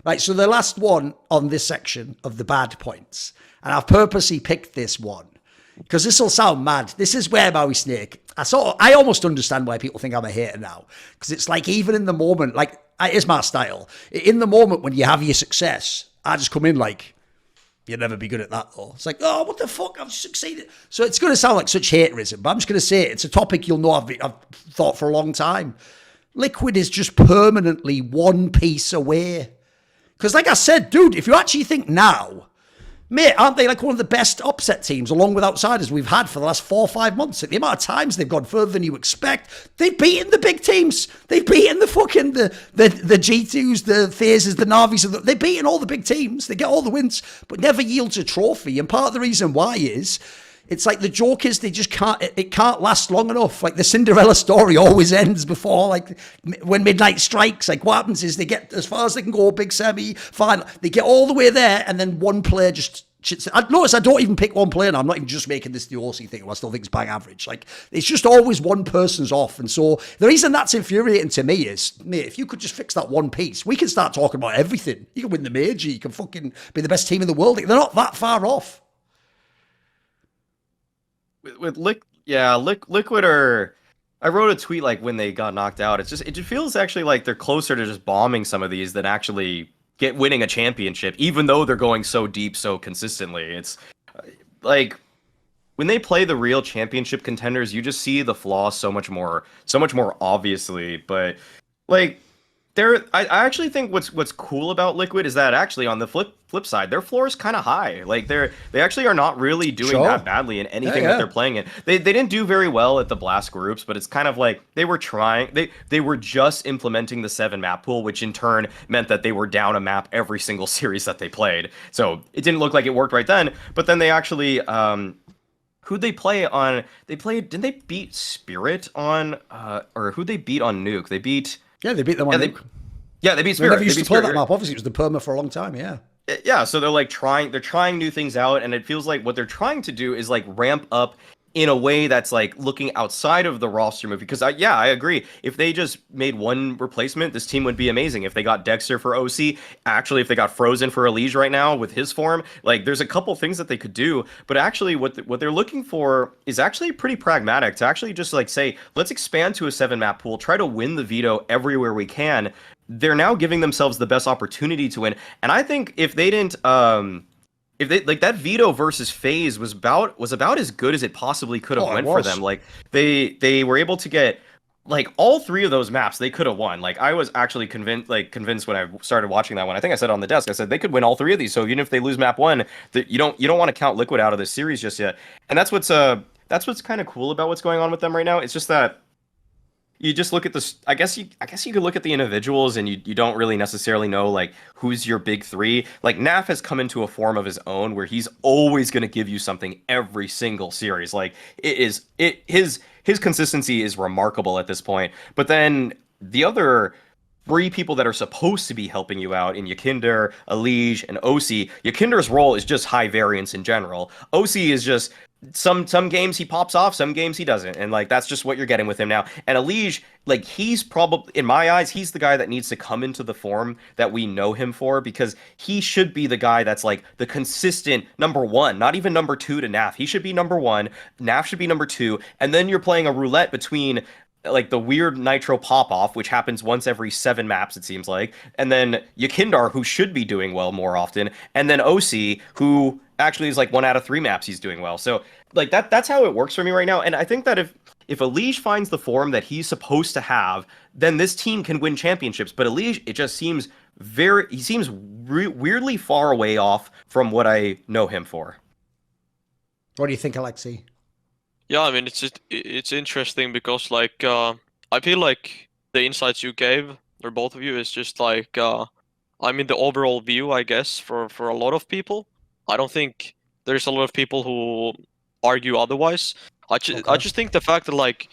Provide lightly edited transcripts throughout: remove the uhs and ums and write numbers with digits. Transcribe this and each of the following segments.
Right, so the last one on this section of the bad points, and I've purposely picked this one because this will sound mad. This is where Maui Snake, I almost understand why people think I'm a hater now, because it's like even in the moment, like it is my style. In the moment when you have your success, I just come in like, you'll never be good at that though. It's like, oh, what the fuck, I've succeeded. So it's going to sound like such haterism, but I'm just going to say it. It's a topic you'll know I've thought for a long time. Liquid is just permanently one piece away. Because like I said, dude, if you actually think now, mate, aren't they like one of the best upset teams along with outsiders we've had for the last 4 or 5 months? The amount of times they've gone further than you expect. They've beaten the big teams. They've beaten the fucking, the G2s, the FaZes, the Navis. They've beaten all the big teams. They get all the wins, but never yields a trophy. And part of the reason why is, it's like the joke is they just can't, it can't last long enough. Like the Cinderella story always ends before, like when midnight strikes. Like what happens is they get as far as they can go, big semi, final. They get all the way there and then one player just shits. Notice I don't even pick one player now. I'm not even just making this the OC thing. I still think it's bang average. Like it's just always one person's off. And so the reason that's infuriating to me is, mate, if you could just fix that one piece, we can start talking about everything. You can win the major. You can fucking be the best team in the world. They're not that far off. With Liquid are. I wrote a tweet like when they got knocked out. It just feels actually like they're closer to just bombing some of these than actually winning a championship, even though they're going so deep so consistently. It's like when they play the real championship contenders, you just see the flaws so much more obviously. But like I actually think what's cool about Liquid is that actually on the flip side, their floor is kind of high. Like they actually are not really doing that badly in anything that they're playing in. They didn't do very well at the Blast groups, but it's kind of like they were trying. They were just implementing the 7 map pool, which in turn meant that they were down a map every single series that they played. So it didn't look like it worked right then. But then they actually who'd they play on? Didn't they beat Spirit on or who'd they beat on Nuke? They beat. Yeah, they beat them on Nuke. Yeah, they beat Spirit. They never used to play that map. Obviously, it was the perma for a long time. Yeah. Yeah, so they're trying new things out, and it feels like what they're trying to do is like ramp up in a way that's like looking outside of the roster move. Because I agree. If they just made one replacement, this team would be amazing. If they got Dexter for OC, actually, if they got Frozen for Elige right now with his form, like there's a couple things that they could do. But actually, what they're looking for is actually pretty pragmatic. To actually just like say, let's expand to a 7 map pool, try to win the veto everywhere we can. They're now giving themselves the best opportunity to win. And I think if they didn't, if they like that veto versus FaZe was about as good as it possibly could have went for them. Like they were able to get like all 3 of those maps they could have won. Like I was actually convinced when I started watching that one. I think I said on the desk, I said they could win all 3 of these. So even if they lose map 1, you don't want to count Liquid out of this series just yet. And that's what's kind of cool about what's going on with them right now. It's just that. You just look at this. I guess you could look at the individuals, and you don't really necessarily know like who's your big 3. Like Naf has come into a form of his own where he's always going to give you something every single series. Like his consistency is remarkable at this point. But then the other 3 people that are supposed to be helping you out in Yakinder, Elige, and OC. Yakinder's role is just high variance in general. OC is just some games he pops off, some games he doesn't, and like that's just what you're getting with him now. And Elige, like he's probably, in my eyes, he's the guy that needs to come into the form that we know him for, because he should be the guy that's like the consistent number 1, not even number 2 to Naf. He should be number 1, Naf should be number 2, and then you're playing a roulette between like the weird Nitro pop-off, which happens once every 7 maps, it seems like, and then Yakindar, who should be doing well more often, and then OC, who actually is like 1 out of 3 maps he's doing well. So like that's how it works for me right now. And I think that if Elige finds the form that he's supposed to have, then this team can win championships. But Elige, it just seems weirdly far away off from what I know him for. What do you think, Alexei? Yeah, I mean, it's interesting because like I feel like the insights you gave, or both of you, is just like I mean the overall view, I guess, for a lot of people. I don't think there's a lot of people who argue otherwise. I just think the fact that like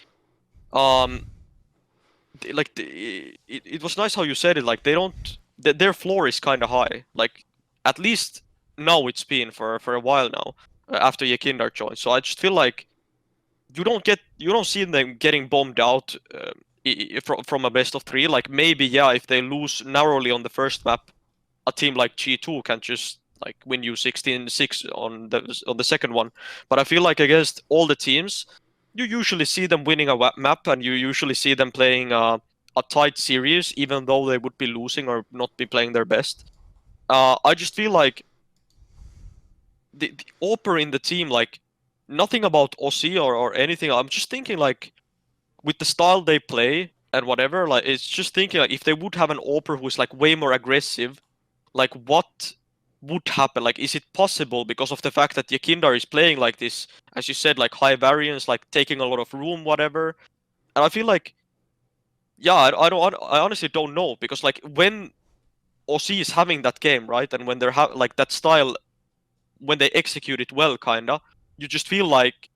it was nice how you said it. Like their floor is kind of high. Like at least now it's been for a while now after Yakindar joined. So I just feel like you don't see them getting bombed out from a best of 3. Like maybe if they lose narrowly on the first map, a team like G2 can just like win you 16-6 on the second one. But I feel like against all the teams, you usually see them winning a map, and you usually see them playing a tight series, even though they would be losing or not be playing their best. I just feel like the Opera in the team, like nothing about Aussie or anything. I'm just thinking like with the style they play and whatever, like it's just thinking like if they would have an Opera who's like way more aggressive, like what would happen? Like, is it possible because of the fact that Yakindar is playing like this, as you said, like high variance, like taking a lot of room, whatever? And I feel like, yeah, I honestly don't know, because like when OC is having that game, right, and when they're like that style, when they execute it well, kinda, you just feel like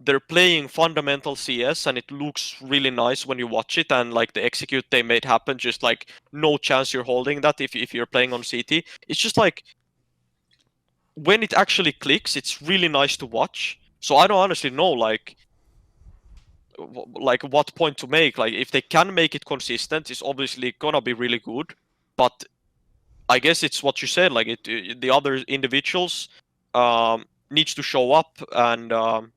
they're playing fundamental CS, and it looks really nice when you watch it, and like the execute they made happen, just like no chance you're holding that if you're playing on CT. It's just like when it actually clicks, it's really nice to watch. So I don't honestly know like what point to make. Like if they can make it consistent, it's obviously gonna be really good. But I guess it's what you said. Like the other individuals needs to show up and.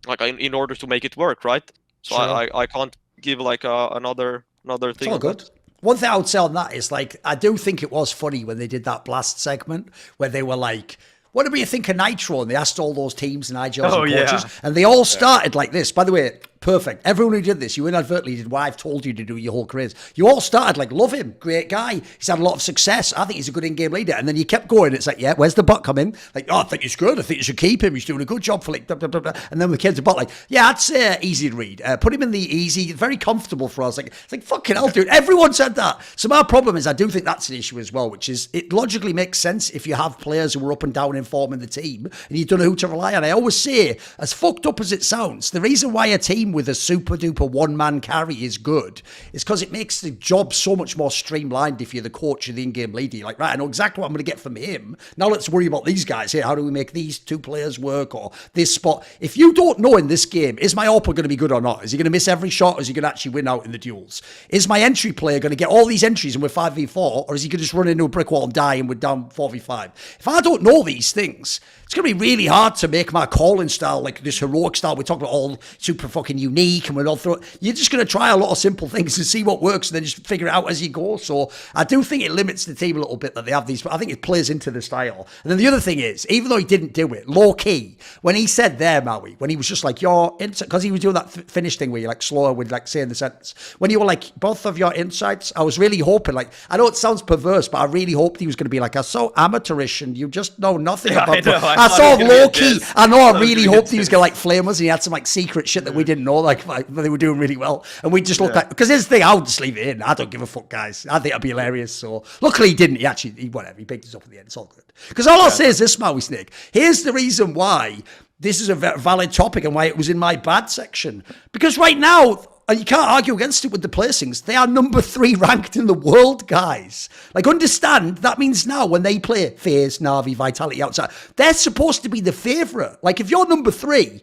Like in order to make it work, right? So Sure. I can't give like another thing. It's all good. One thing I would say on that is like I do think it was funny when they did that blast segment where they were like, "What do you think of Nitro?" And they asked all those teams and IGLs and coaches, and they all started like this. By the way, perfect. Everyone who did this, you inadvertently did what I've told you to do your whole careers. You all started like, love him, great guy. He's had a lot of success. I think he's a good in-game leader. And then you kept going. It's like, yeah, where's the bot coming? Like, oh, I think he's good. I think you should keep him. He's doing a good job for like, blah, blah, blah, blah. And then we came to bot like, yeah, I'd say easy to read. Put him in the easy, very comfortable for us. Like, it's like, fucking hell, dude. Everyone said that. So my problem is I do think that's an issue as well, which is it logically makes sense if you have players who are up and down in form in the team and you don't know who to rely on. I always say, as fucked up as it sounds, the reason why a team with a super duper one-man carry is good is because it makes the job so much more streamlined if you're the coach or the in-game leader. You're like, right, I know exactly what I'm going to get from him. Now let's worry about these guys here. How do we make these two players work or this spot? If you don't know in this game, is my AWPer going to be good or not? Is he going to miss every shot or is he going to actually win out in the duels? Is my entry player going to get all these entries and we're 5v4 or is he going to just run into a brick wall and die and we're down 4v5? If I don't know these things, it's going to be really hard to make my calling style like this heroic style. We're talking about all super fucking unique and we're all through. You're just going to try a lot of simple things and see what works and then just figure it out as you go. So I do think it limits the team a little bit that they have these, but I think it plays into the style. And then the other thing is, even though he didn't do it, low key, when he said there, Maui, when he was just like, because he was doing that finish thing where you're like slower with like saying the sentence, when you were like, both of your insights, I was really hoping, like, I know it sounds perverse, but I really hoped he was going to be like, I'm so amateurish and you just know nothing about it. I saw low key. I know I really hoped he was going to like flame us and he had some like secret shit that we didn't know, like they were doing really well. And we just looked like, because here's the thing, I'll just leave it in. I don't give a fuck, guys. I think it'd be hilarious. So luckily he didn't. He actually, whatever, he picked us up at the end. It's all good. Because all I'll say is this, Maui Snake. Here's the reason why this is a valid topic and why it was in my bad section. Because right now, and you can't argue against it with the placings, they are number 3 ranked in the world, guys. Like, understand, that means now when they play FaZe, Na'Vi, Vitality outside, they're supposed to be the favourite. Like, if you're number 3,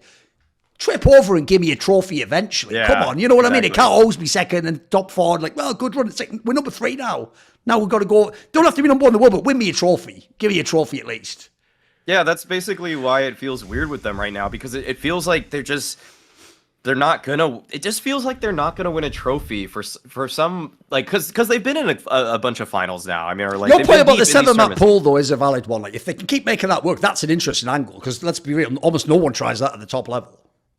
trip over and give me a trophy eventually. Yeah, Come on, you know what I mean? It exactly. can't always be second and top 4. Like, well, good run. It's like, we're number 3 now. Now we've got to go. Don't have to be number 1 in the world, but win me a trophy. Give me a trophy at least. Yeah, that's basically why it feels weird with them right now, because it feels like they're not gonna. It just feels like they're not gonna win a trophy for some, like, because they've been in a bunch of finals now. I mean, or like Your they've point been about the deep in these 7-map tournaments. pool though is a valid one. Like, if they can keep making that work, that's an interesting angle. Because let's be real, almost no one tries that at the top level.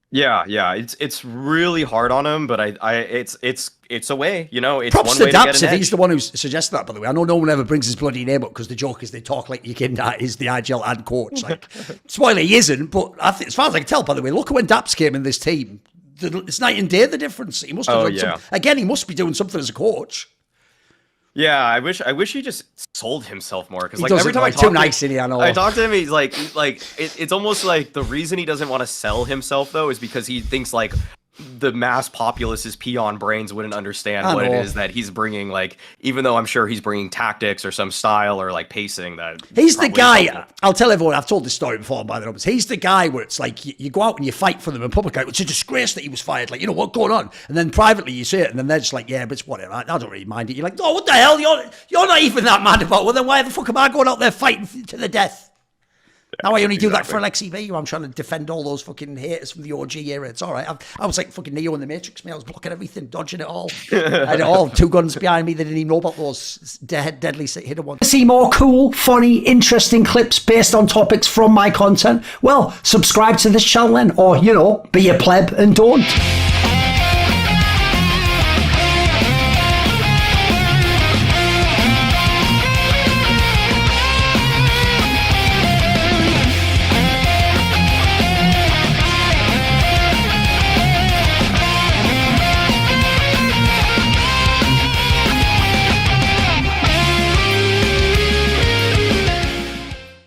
Yeah, it's really hard on him, but it's a way, you know. It's Props one to way to get Daps an if edge. he's the one who suggested that, by the way. I know no one ever brings his bloody name up because the joke is they talk like Yukinda is the IGL and coach. Like, spoiler, he isn't, but I think, as far as I can tell, by the way, look at when Daps came in this team. It's night and day, the difference. He must have done something. Again, he must be doing something as a coach. Yeah, I wish he just sold himself more, because like doesn't, every time like, I talk too nice, isn't he? I know. I talk to him, he's like it's almost like the reason he doesn't want to sell himself though is because he thinks like the mass populace's peon brains wouldn't understand I what know. it is that he's bringing. Like, even though I'm sure he's bringing tactics or some style or like pacing that He's the probably guy, is helpful. I'll tell everyone, I've told this story before by the numbers. He's the guy where it's like you go out and you fight for them in public. Like, it's a disgrace that he was fired. Like, you know, what's going on? And then privately you say it, and then they're just like, yeah, but it's whatever. I don't really mind it. You're like, no, what the hell? You're not even that mad about it. Well, then why the fuck am I going out there fighting to the death? Now I only do that for Alexi V. I'm trying to defend all those fucking haters from the OG era. It's all right. I was like fucking Neo in the Matrix, man. I was blocking everything, dodging it all. I had it all. 2 guns behind me. They didn't even know about those deadly hidden ones. See more cool, funny, interesting clips based on topics from my content? Well, subscribe to this channel then, or, you know, be a pleb and don't.